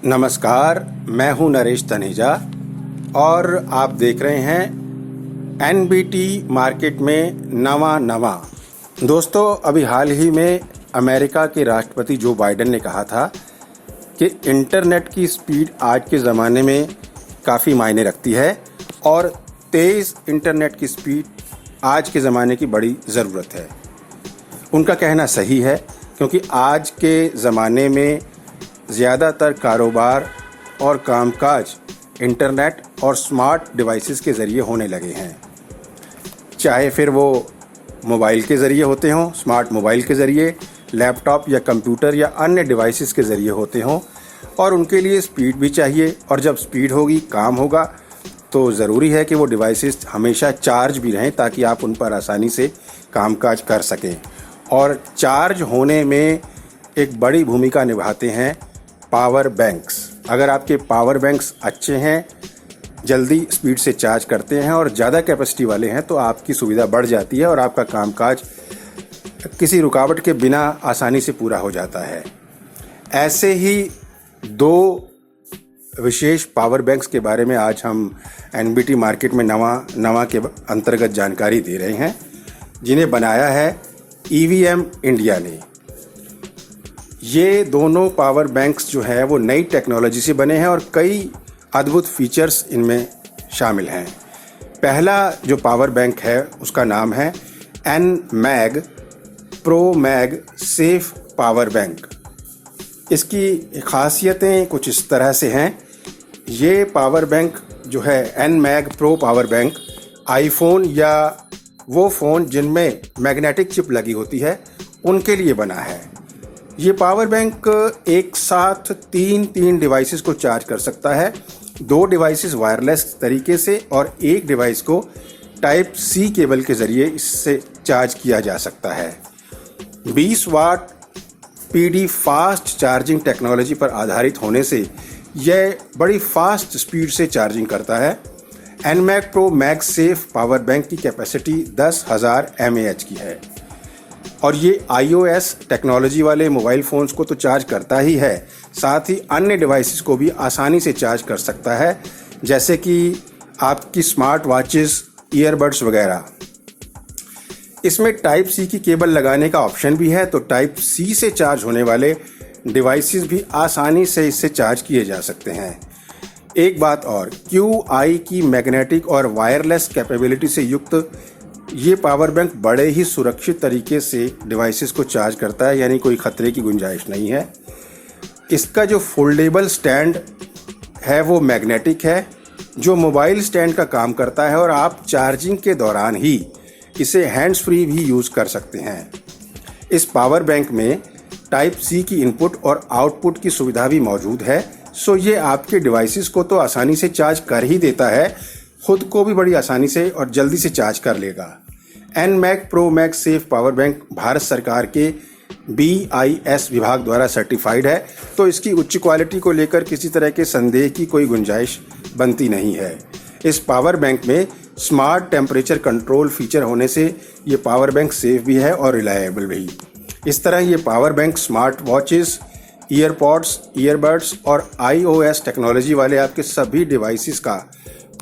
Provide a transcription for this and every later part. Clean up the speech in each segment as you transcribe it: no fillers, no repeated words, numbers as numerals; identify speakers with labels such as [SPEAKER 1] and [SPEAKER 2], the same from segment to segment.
[SPEAKER 1] नमस्कार, मैं हूं नरेश तनेजा और आप देख रहे हैं एनबीटी मार्केट में नवा। दोस्तों, अभी हाल ही में अमेरिका के राष्ट्रपति जो बाइडेन ने कहा था कि इंटरनेट की स्पीड आज के ज़माने में काफ़ी मायने रखती है और तेज़ इंटरनेट की स्पीड आज के ज़माने की बड़ी ज़रूरत है। उनका कहना सही है, क्योंकि आज के ज़माने में ज़्यादातर कारोबार और कामकाज इंटरनेट और स्मार्ट डिवाइसेस के ज़रिए होने लगे हैं। चाहे फिर वो मोबाइल के ज़रिए होते हों, स्मार्ट मोबाइल के ज़रिए, लैपटॉप या कंप्यूटर या अन्य डिवाइसेस के ज़रिए होते हों, और उनके लिए स्पीड भी चाहिए। और जब स्पीड होगी, काम होगा, तो ज़रूरी है कि वो डिवाइसेस हमेशा चार्ज भी रहें ताकि आप उन पर आसानी से कामकाज कर सकें। और चार्ज होने में एक बड़ी भूमिका निभाते हैं पावर बैंक्स। अगर आपके पावर बैंक्स अच्छे हैं, जल्दी स्पीड से चार्ज करते हैं और ज़्यादा कैपेसिटी वाले हैं, तो आपकी सुविधा बढ़ जाती है और आपका कामकाज किसी रुकावट के बिना आसानी से पूरा हो जाता है। ऐसे ही दो विशेष पावर बैंक्स के बारे में आज हम एनबीटी मार्केट में नवा के अंतर्गत जानकारी दे रहे हैं, जिन्हें बनाया है ईवीएम इंडिया ने। ये दोनों पावर बैंक्स जो है वो नई टेक्नोलॉजी से बने हैं और कई अद्भुत फीचर्स इनमें शामिल हैं। पहला जो पावर बैंक है उसका नाम है Enmag Pro MagSafe power bank. इसकी खासियतें कुछ इस तरह से हैं। ये पावर बैंक जो है Enmag pro power bank, iPhone या वो फ़ोन जिनमें मैग्नेटिक चिप लगी होती है उनके लिए बना है। ये पावर बैंक एक साथ तीन डिवाइसेस को चार्ज कर सकता है। 2 डिवाइसेस वायरलेस तरीके से और एक डिवाइस को टाइप सी केबल के ज़रिए इससे चार्ज किया जा सकता है। 20 वाट पीडी फास्ट चार्जिंग टेक्नोलॉजी पर आधारित होने से यह बड़ी फास्ट स्पीड से चार्जिंग करता है। Enmag Pro MagSafe power bank की कैपेसिटी 10,000 mAh की है और ये iOS टेक्नोलॉजी वाले मोबाइल फ़ोन्स को तो चार्ज करता ही है, साथ ही अन्य डिवाइसेस को भी आसानी से चार्ज कर सकता है, जैसे कि आपकी स्मार्ट वॉचेस, ईयरबड्स वगैरह। इसमें टाइप सी की केबल लगाने का ऑप्शन भी है, तो टाइप सी से चार्ज होने वाले डिवाइसेस भी आसानी से इससे चार्ज किए जा सकते हैं। एक बात और, QI की मैग्नेटिक और वायरलेस कैपेबिलिटी से युक्त ये पावर बैंक बड़े ही सुरक्षित तरीके से डिवाइसेस को चार्ज करता है, यानी कोई ख़तरे की गुंजाइश नहीं है। इसका जो फोल्डेबल स्टैंड है वो मैग्नेटिक है, जो मोबाइल स्टैंड का काम करता है और आप चार्जिंग के दौरान ही इसे हैंड्स फ्री भी यूज़ कर सकते हैं। इस पावर बैंक में टाइप सी की इनपुट और आउटपुट की सुविधा भी मौजूद है, सो ये आपके डिवाइसेस को तो आसानी से चार्ज कर ही देता है, खुद को भी बड़ी आसानी से और जल्दी से चार्ज कर लेगा। Enmag Pro MagSafe power bank Bharat सरकार के BIS विभाग द्वारा सर्टिफाइड है, तो इसकी उच्च क्वालिटी को लेकर किसी तरह के संदेह की कोई गुंजाइश बनती नहीं है। इस पावर बैंक में स्मार्ट टेम्परेचर कंट्रोल फीचर होने से ये पावर बैंक सेफ भी है और रिलायबल भी। इस तरह ये power bank smart watches, earpods, earbuds और iOS टेक्नोलॉजी वाले आपके सभी डिवाइसेस का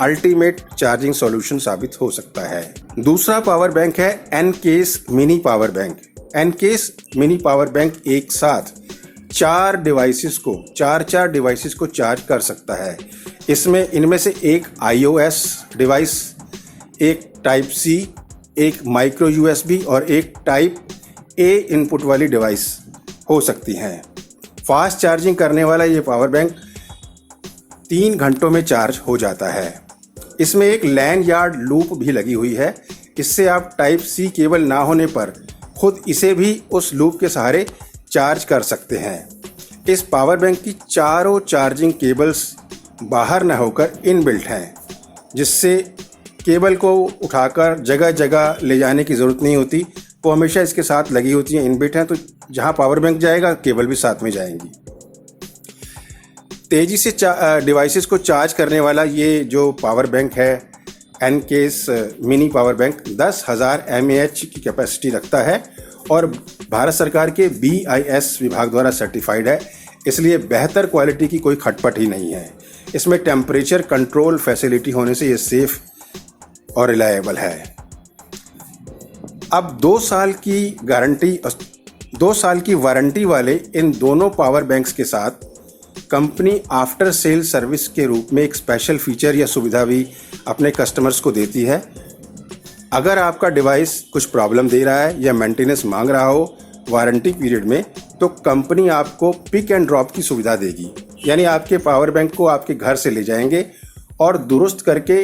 [SPEAKER 1] अल्टीमेट चार्जिंग सॉल्यूशन साबित हो सकता है। दूसरा पावर बैंक है Encase mini power bank. Encase mini power bank एक साथ 4 डिवाइसेस को चार्ज कर सकता है। इनमें से एक iOS डिवाइस, एक टाइप सी, एक माइक्रो USB और एक टाइप A इनपुट वाली डिवाइस हो सकती हैं। फास्ट चार्जिंग करने वाला ये पावर बैंक 3 घंटों में चार्ज हो जाता है। इसमें एक लैन यार्ड लूप भी लगी हुई है, इससे आप टाइप सी केबल ना होने पर खुद इसे भी उस लूप के सहारे चार्ज कर सकते हैं। इस पावर बैंक की चारों चार्जिंग केबल्स बाहर न होकर इनबिल्ट हैं, जिससे केबल को उठाकर जगह जगह ले जाने की ज़रूरत नहीं होती। वो हमेशा इसके साथ लगी होती हैं, इनबिल्ट हैं, तो जहाँ पावर बैंक जाएगा केबल भी साथ में जाएंगी। तेज़ी से डिवाइसेस को चार्ज करने वाला ये जो पावर बैंक है Encase mini power bank 10,000 mAh की कैपेसिटी रखता है और भारत सरकार के BIS विभाग द्वारा सर्टिफाइड है। इसलिए बेहतर क्वालिटी की कोई खटपट ही नहीं है। इसमें टेम्परेचर कंट्रोल फैसिलिटी होने से ये सेफ और रिलायबल है। अब 2 साल की वारंटी वाले इन दोनों पावर बैंक्स के साथ कंपनी आफ्टर सेल सर्विस के रूप में एक स्पेशल फीचर या सुविधा भी अपने कस्टमर्स को देती है। अगर आपका डिवाइस कुछ प्रॉब्लम दे रहा है या मेंटेनेंस मांग रहा हो वारंटी पीरियड में, तो कंपनी आपको पिक एंड ड्रॉप की सुविधा देगी। यानी आपके पावर बैंक को आपके घर से ले जाएंगे और दुरुस्त करके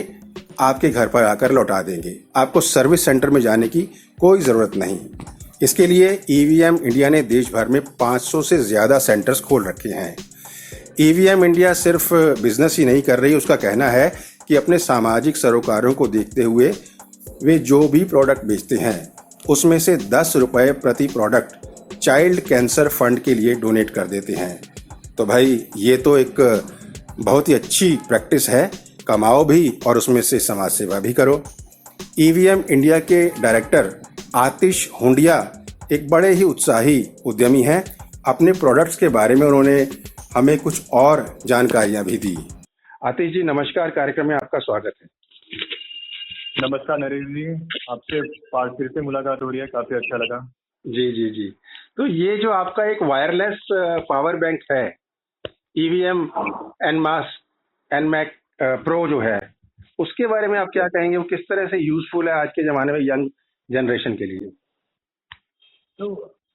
[SPEAKER 1] आपके घर पर आकर लौटा देंगे। आपको सर्विस सेंटर में जाने की कोई ज़रूरत नहीं। इसके लिए ईवीएम इंडिया ने देश भर में 500 से ज़्यादा सेंटर्स खोल रखे हैं। ईवीएम इंडिया सिर्फ बिजनेस ही नहीं कर रही, उसका कहना है कि अपने सामाजिक सरोकारों को देखते हुए वे जो भी प्रोडक्ट बेचते हैं उसमें से 10 रुपये प्रति प्रोडक्ट चाइल्ड कैंसर फंड के लिए डोनेट कर देते हैं। तो भाई ये तो एक बहुत ही अच्छी प्रैक्टिस है, कमाओ भी और उसमें से समाज सेवा भी करो। ईवीएम इंडिया के डायरेक्टर आतिश हुंडिया एक बड़े ही उत्साही उद्यमी हैं। अपने प्रोडक्ट्स के बारे में उन्होंने हमें कुछ और जानकारियां भी दी। आतिश जी नमस्कार, कार्यक्रम में आपका स्वागत है।
[SPEAKER 2] नमस्कार नरेश जी, आपसे फिर से मुलाकात हो रही है, काफी अच्छा लगा।
[SPEAKER 1] जी जी जी। तो ये जो आपका एक वायरलेस पावर बैंक है ईवीएम एनमैक प्रो जो है, उसके बारे में आप क्या कहेंगे? वो किस तरह से यूजफुल है आज के जमाने में यंग जनरेशन के लिए?
[SPEAKER 2] तो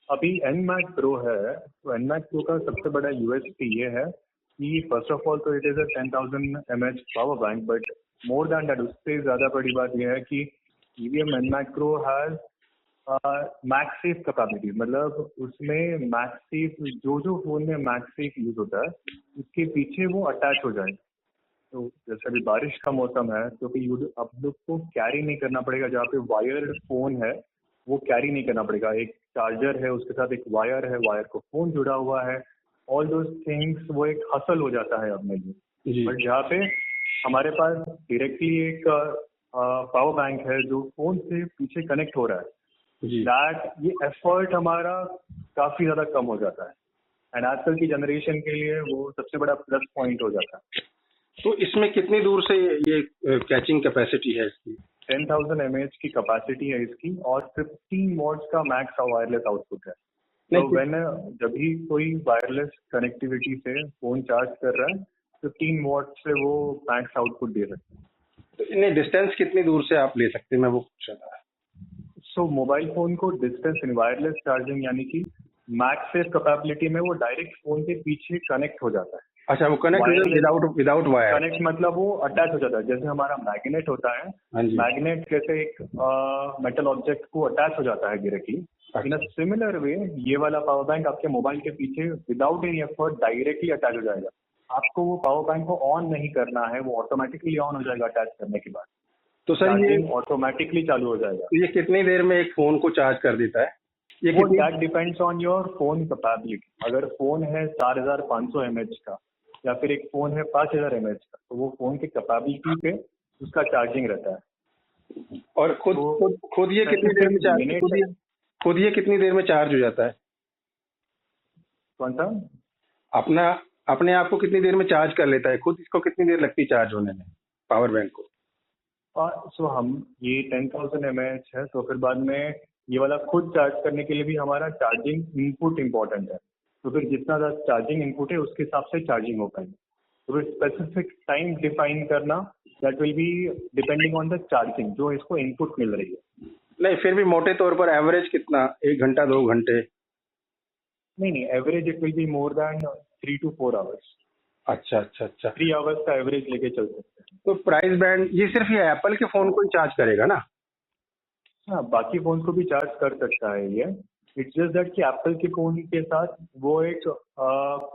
[SPEAKER 2] अभी एनमैक प्रो है, तो एनमैक प्रो का सबसे बड़ा यूएसपी ये है कि फर्स्ट ऑफ ऑल तो it is a 10,000 mAh power bank, but more than that उससे ज्यादा बड़ी बात यह है कि EVM Enmag Pro has MagSafe capability. मतलब उसमें मैक्सेफ, जो फोन में मैक्सेफ यूज होता है उसके पीछे वो अटैच हो जाए। तो जैसे अभी बारिश का मौसम है तो आप लोग को कैरी नहीं करना पड़ेगा, जहाँ पे वायर्ड फोन है वो कैरी नहीं करना पड़ेगा। एक चार्जर है, उसके साथ एक वायर है, वायर को फोन जुड़ा हुआ है, ऑल दोज थिंग्स, वो एक हसल हो जाता है अपने लिए। बट जहाँ पे हमारे पास डायरेक्टली एक पावर बैंक है जो फोन से पीछे कनेक्ट हो रहा है, दैट ये एफर्ट हमारा काफी ज्यादा कम हो जाता है, एंड आजकल की जनरेशन के लिए वो सबसे बड़ा प्लस पॉइंट हो जाता है।
[SPEAKER 1] तो इसमें कितनी दूर से ये कैचिंग कैपेसिटी है इसकी?
[SPEAKER 2] 10,000 mAh की कैपेसिटी है इसकी और 15 वॉट्स का मैक्स वायरलेस आउटपुट है। तो जब भी कोई वायरलेस कनेक्टिविटी से फोन चार्ज कर रहा है 15 वॉट से वो मैक्स आउटपुट दे सकते हैं।
[SPEAKER 1] तो इन्हें डिस्टेंस कितनी दूर से आप ले सकते हैं, मैं वो पूछ रहा था।
[SPEAKER 2] सो मोबाइल फोन को डिस्टेंस इन वायरलेस चार्जिंग यानी कि मैक्सेफ कैपेबिलिटी में वो डायरेक्ट फोन के पीछे कनेक्ट हो जाता है।
[SPEAKER 1] अच्छा, वो कनेक्ट विदाउट वायर?
[SPEAKER 2] कनेक्ट मतलब वो अटैच हो जाता है, जैसे हमारा मैग्नेट होता है, मैग्नेट कैसे एक मेटल ऑब्जेक्ट को अटैच हो जाता है directly, in a similar way ये वाला पावर बैंक आपके मोबाइल के पीछे without any effort directly attach हो जाएगा। आपको वो पावर बैंक को ऑन नहीं करना है, वो ऑटोमेटिकली ऑन हो जाएगा अटैच करने के बाद।
[SPEAKER 1] तो सर ये
[SPEAKER 2] ऑटोमेटिकली चालू हो जाएगा।
[SPEAKER 1] ये कितनी देर में एक फोन को चार्ज कर देता है? ये
[SPEAKER 2] that depends on your phone capability. अगर फोन है 4,500 mAh का या फिर एक फोन है 5,000 mAh का, तो वो फोन की कैपेबिलिटी पे उसका चार्जिंग रहता है।
[SPEAKER 1] और खुद ये कितनी देर में खुद ये कितनी देर में चार्ज हो जाता है?
[SPEAKER 2] कौन सा?
[SPEAKER 1] अपने आप को कितनी देर में चार्ज कर लेता है? खुद इसको कितनी देर लगती है चार्ज होने में पावर बैंक को?
[SPEAKER 2] सो हम ये 10,000 mAh है, तो फिर बाद में ये वाला खुद चार्ज करने के लिए भी हमारा चार्जिंग इनपुट इम्पोर्टेंट है। तो फिर जितना ज़्यादा चार्जिंग इनपुट है उसके हिसाब से चार्जिंग हो पाएगी। तो फिर स्पेसिफिक टाइम डिफाइन करना, that will be depending on the charging जो इसको इनपुट मिल रही है।
[SPEAKER 1] नहीं, फिर भी मोटे तौर पर एवरेज कितना? 1 घंटा 2 घंटे?
[SPEAKER 2] नहीं, average it will be more than 3 to 4 hours.
[SPEAKER 1] अच्छा
[SPEAKER 2] 3 आवर्स का एवरेज लेके चल सकते हैं।
[SPEAKER 1] तो प्राइस बैंड ये सिर्फ ये एप्पल के फोन को ही चार्ज करेगा ना?
[SPEAKER 2] हाँ, बाकी फोन को भी चार्ज कर सकता है ये। इट्स जस्ट दैट कि एप्पल के फोन के साथ वो एक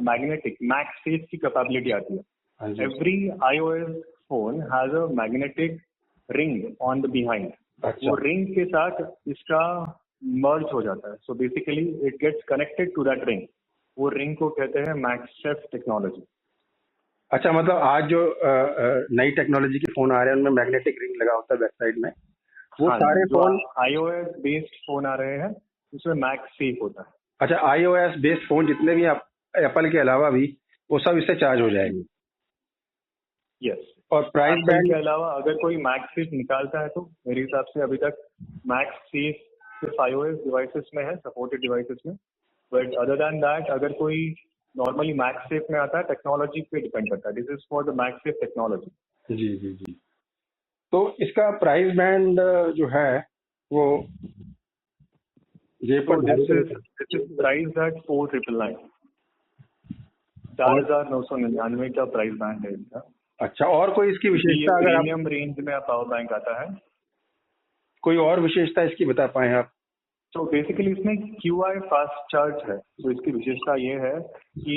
[SPEAKER 2] मैग्नेटिक मैक्सेफ की कैपेबिलिटी आती है। Every iOS phone has a magnetic ring on the behind. वो रिंग के साथ इसका मर्ज हो जाता है, so basically it gets connected to that ring. वो रिंग को कहते हैं मैक्सेफ टेक्नोलॉजी।
[SPEAKER 1] अच्छा, मतलब आज जो नई टेक्नोलॉजी के फोन आ रहे हैं उनमें मैग्नेटिक रिंग लगा होता है बैक साइड में, वो सारे फोन
[SPEAKER 2] iOS बेस्ड फोन आ रहे हैं उसमें मैक्सेफ होता है।
[SPEAKER 1] अच्छा, iOS बेस्ड फोन जितने भी आप एप्पल के अलावा भी वो सब इससे चार्ज हो जाएगी।
[SPEAKER 2] यस,
[SPEAKER 1] और प्राइस
[SPEAKER 2] एप्पल
[SPEAKER 1] बैंड
[SPEAKER 2] के अलावा अगर कोई मैक्सिस निकालता है तो मेरे हिसाब से अभी तक मैक्सिस सिर्फ iOS डिवाइसेस में है, सपोर्टेड डिवाइसेस में। बट अदर दैन दैट अगर कोई नॉर्मली मैक्सेफ में आता है, टेक्नोलॉजी पे डिपेंड करता है। This is for the MagSafe technology.
[SPEAKER 1] जी जी जी। तो इसका प्राइस बैंड जो है वो ये
[SPEAKER 2] तो
[SPEAKER 1] पर
[SPEAKER 2] दिस इज प्राइस एट 4999, 4999 का प्राइस बैंड है इसका।
[SPEAKER 1] अच्छा, और कोई इसकी
[SPEAKER 2] ये
[SPEAKER 1] विशेषता अगर आप
[SPEAKER 2] प्रीमियम रेंज में पावर बैंक आता है।
[SPEAKER 1] कोई और विशेषता इसकी बता पाए आप?
[SPEAKER 2] तो बेसिकली इसमें QI फास्ट चार्ज है। तो इसकी विशेषता ये है कि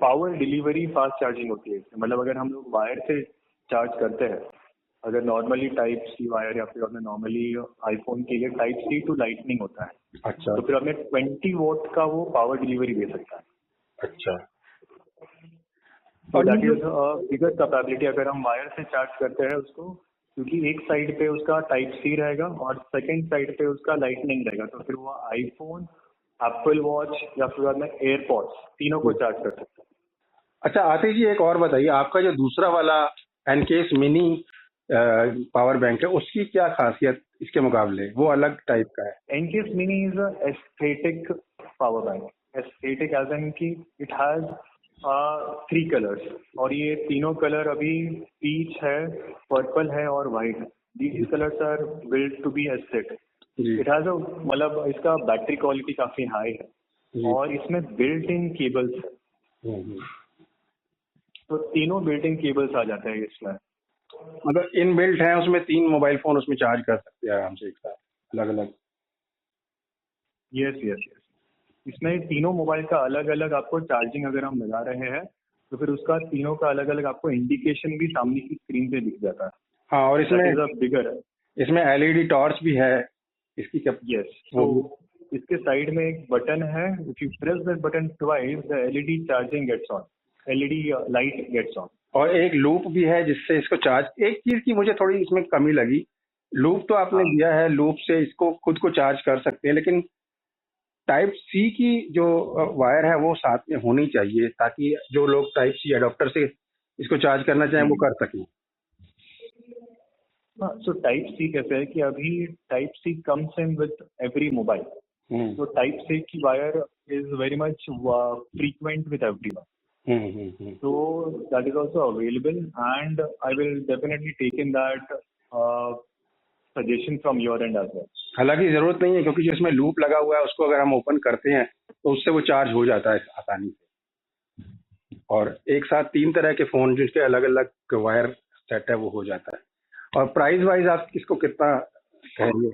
[SPEAKER 2] पावर डिलीवरी फास्ट चार्जिंग होती है इसमें। मतलब अगर हम लोग वायर से चार्ज करते हैं, अगर नॉर्मली टाइप सी वायर या फिर हमने नॉर्मली आईफोन के लिए टाइप सी टू लाइटनिंग होता है,
[SPEAKER 1] अच्छा
[SPEAKER 2] तो फिर हमने 20 वोट का वो पावर डिलीवरी दे सकता है।
[SPEAKER 1] अच्छा।
[SPEAKER 2] तो
[SPEAKER 1] और
[SPEAKER 2] दैट
[SPEAKER 1] ये
[SPEAKER 2] इज बिगर कैपेबिलिटी अगर हम वायर से चार्ज करते हैं उसको, क्योंकि एक साइड पे उसका टाइप सी रहेगा और सेकंड साइड पे उसका लाइटनिंग रहेगा, तो फिर वो आईफोन, एप्पल वॉच या फिर बाद में एयरपॉड्स तीनों को चार्ज कर सकता है।
[SPEAKER 1] अच्छा आतिश जी, एक और बताइए, आपका जो दूसरा वाला एनकेस मिनी पावर बैंक है उसकी क्या खासियत इसके मुकाबले? वो अलग टाइप का है।
[SPEAKER 2] Encase mini is a aesthetic power bank. Aesthetic as an की इट हैज 3 कलर्स, और ये तीनों कलर अभी पीच है, पर्पल है और व्हाइट है। These colours are build to be aesthetic.
[SPEAKER 1] जी
[SPEAKER 2] इट हैज अ मतलब इसका बैटरी क्वालिटी काफी हाई है
[SPEAKER 1] जी।
[SPEAKER 2] और इसमें बिल्ट इन केबल्स है।
[SPEAKER 1] हम्म।
[SPEAKER 2] तो तीनों बिल्ट इन केबल्स आ जाते हैं इसमें।
[SPEAKER 1] मतलब इन बिल्ट है उसमें, 3 मोबाइल फोन उसमें चार्ज कर सकते हैं आराम से एक साथ, अलग अलग।
[SPEAKER 2] Yes yes yes. इसमें तीनों मोबाइल का अलग अलग आपको चार्जिंग अगर हम लगा रहे हैं तो फिर उसका तीनों का अलग अलग आपको इंडिकेशन भी सामने की स्क्रीन पे दिख जाता है।
[SPEAKER 1] हाँ, और
[SPEAKER 2] दैट इज
[SPEAKER 1] इसमें
[SPEAKER 2] अ बिगर।
[SPEAKER 1] इसमें एलईडी टॉर्च भी है इसकी क्या?
[SPEAKER 2] यस, तो इसके साइड में एक बटन है, if you press that button twice the LED charging gets on, LED light gets on.
[SPEAKER 1] और एक लूप भी है जिससे इसको चार्ज। एक चीज की मुझे थोड़ी इसमें कमी लगी, लूप तो आपने
[SPEAKER 2] हाँ,
[SPEAKER 1] दिया है, लूप से इसको खुद को चार्ज कर सकते हैं, लेकिन टाइप सी की जो वायर है वो साथ में होनी चाहिए ताकि जो लोग टाइप सी अडॉप्टर से इसको चार्ज करना चाहें वो कर सकें।
[SPEAKER 2] हाँ। सो टाइप सी कैसे है कि अभी type C comes in with every mobile. तो टाइप सी की wire is very much frequent with everyone. So that is also available, and I will definitely take in that suggestion from your end as well.
[SPEAKER 1] हालांकि जरूरत नहीं है क्योंकि जो इसमें loop लगा हुआ है उसको अगर हम ओपन करते हैं तो उससे वो चार्ज हो जाता है आसानी से, और एक साथ 3 तरह के फोन जिसके अलग अलग वायर सेट है वो हो जाता है। और प्राइस वाइज आप इसको कितना कहेंगे?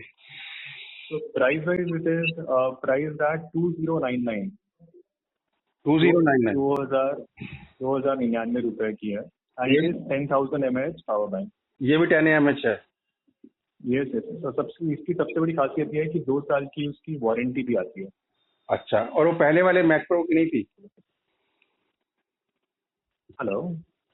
[SPEAKER 2] So price wise it is priced at 2099,
[SPEAKER 1] 2099?
[SPEAKER 2] 2099 रुपए की है, and it is 10,000 mAh power bank.
[SPEAKER 1] ये भी 10 mAh है?
[SPEAKER 2] Yes yes। तो सबसे इसकी सबसे बड़ी खासियत ये है कि 2 साल की उसकी वारंटी भी आती है।
[SPEAKER 1] अच्छा, और वो पहले वाले मैक प्रो की नहीं थी?
[SPEAKER 2] हेलो।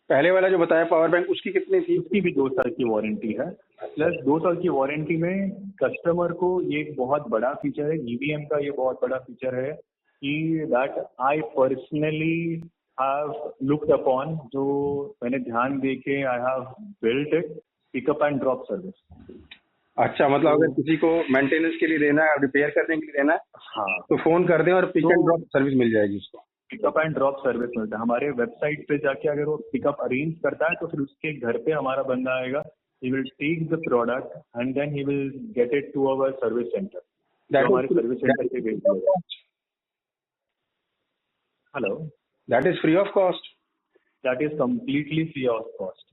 [SPEAKER 1] पहले वाला जो बताया पावर बैंक उसकी कितनी थी?
[SPEAKER 2] उसकी भी 2 साल की वारंटी है। प्लस 2 साल की वारंटी में कस्टमर को ये एक बहुत बड़ा फीचर है, ईवीएम का ये बहुत बड़ा फीचर है कि that I personally have looked upon, जो मैंने ध्यान दे के I have built it, pickup and drop service.
[SPEAKER 1] अच्छा, मतलब अगर किसी को मेंटेनेंस के लिए देना है, रिपेयर करने के लिए देना है,
[SPEAKER 2] हाँ,
[SPEAKER 1] तो फोन कर दें और पिक एंड ड्रॉप सर्विस मिल जाएगी उसको।
[SPEAKER 2] पिकअप एंड ड्रॉप सर्विस मिलता है हमारे वेबसाइट पे जाके। अगर वो पिकअप अरेंज करता है तो फिर उसके घर पे हमारा बंदा आएगा, he will take the product and then he will get it to our service center.
[SPEAKER 1] That
[SPEAKER 2] हमारे
[SPEAKER 1] is-
[SPEAKER 2] सर्विस सेंटर पे भेज दिया। Hello.
[SPEAKER 1] That is free of cost?
[SPEAKER 2] That is completely free of cost.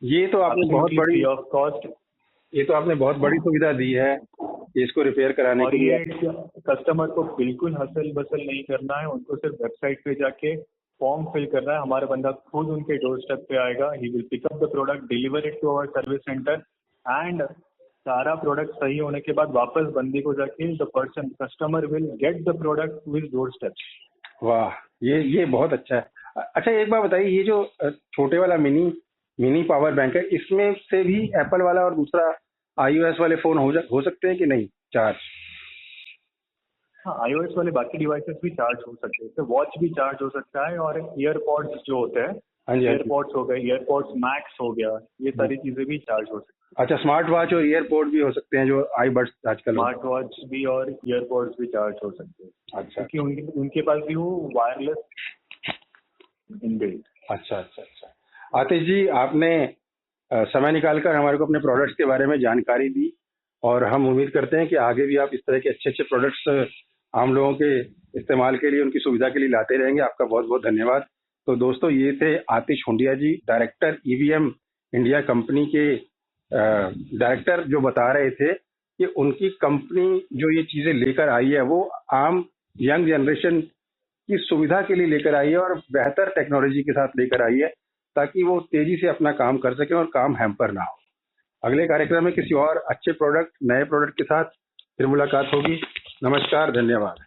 [SPEAKER 1] ये तो आपने बहुत बड़ी
[SPEAKER 2] free of cost.
[SPEAKER 1] ये तो आपने बहुत बड़ी सुविधा दी है इसको रिपेयर कराने
[SPEAKER 2] और
[SPEAKER 1] के लिए।
[SPEAKER 2] ये कस्टमर को बिल्कुल हसल बसल नहीं करना है, उनको सिर्फ वेबसाइट पे जाके फॉर्म फिल करना है, हमारा बंदा खुद उनके डोर स्टेप पे आएगा, he will pick up the product, deliver it to our service centre, and सारा प्रोडक्ट सही होने के बाद वापस बंदे को जाके the person customer will get the product to his door step.
[SPEAKER 1] वाह, ये बहुत अच्छा है। अच्छा, एक बात बताइए, ये जो छोटे वाला मिनी पावर बैंक है, इसमें से भी एप्पल वाला और दूसरा iOS वाले फोन हो सकते हैं कि नहीं चार्ज?
[SPEAKER 2] हाँ, iOS वाले बाकी डिवाइसेस भी चार्ज हो सकते हैं, इससे वॉच भी चार्ज हो सकता है, और ईयरपॉड्स जो होते हैं,
[SPEAKER 1] हाँ जी, हाँ जी।
[SPEAKER 2] ईयरपॉड्स हो गए, ईयरपॉड्स मैक्स हो गया, ये सारी चीजें भी चार्ज हो सकती
[SPEAKER 1] अच्छा, स्मार्ट वॉच और ईयरपोड भी हो सकते हैं जो iBuds आजकल
[SPEAKER 2] है। स्मार्ट वॉच भी और ईयरपॉड्स भी चार्ज हो सकते हैं,
[SPEAKER 1] अच्छा
[SPEAKER 2] क्योंकि उनके पास भी वो वायरलेस इनबिल्ट।
[SPEAKER 1] अच्छा अच्छा अच्छा। आतिश जी, आपने समय निकालकर हमारे को अपने प्रोडक्ट्स के बारे में जानकारी दी, और हम उम्मीद करते हैं कि आगे भी आप इस तरह के अच्छे अच्छे प्रोडक्ट्स आम लोगों के इस्तेमाल के लिए, उनकी सुविधा के लिए लाते रहेंगे। आपका बहुत बहुत धन्यवाद। तो दोस्तों, ये थे आतिश हुंडिया जी, डायरेक्टर EVM इंडिया कंपनी के डायरेक्टर, जो बता रहे थे कि उनकी कंपनी जो ये चीजें लेकर आई है वो आम यंग जनरेशन की सुविधा के लिए लेकर आई है, और बेहतर टेक्नोलॉजी के साथ लेकर आई है, ताकि वो तेजी से अपना काम कर सकें और काम हैम्पर ना हो। अगले कार्यक्रम में किसी और अच्छे प्रोडक्ट, नए प्रोडक्ट के साथ फिर मुलाकात होगी। नमस्कार, धन्यवाद।